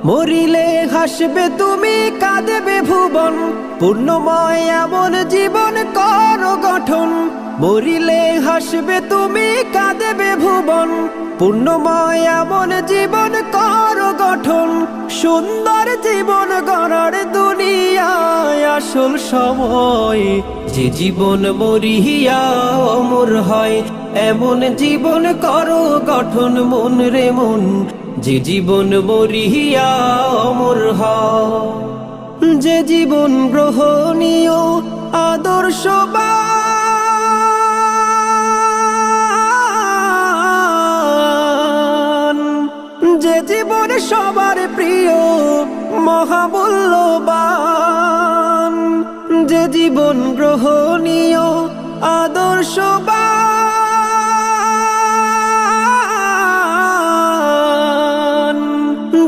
মরিলে হাসবে তুমি, কাঁদবে ভুবন, পূর্ণময় এমন জীবন করো গঠন। মরিলে হাসবে তুমি, কাঁদবে ভুবন, পূর্ণময় এমন জীবন করো গঠন। সুন্দর জীবন গড়ার দুনিয়ায় আসল সময়, যে জীবন মরিয়া অমর হয়, এমন জীবন করো গঠন মন রে মন, যে জীবন মরিয়া অমর হয়। যে জীবন গ্রহণীয় আদর্শবান, যে জীবন সবার প্রিয় মহামূল্যবান, যে জীবন গ্রহণীয় আদর্শবান।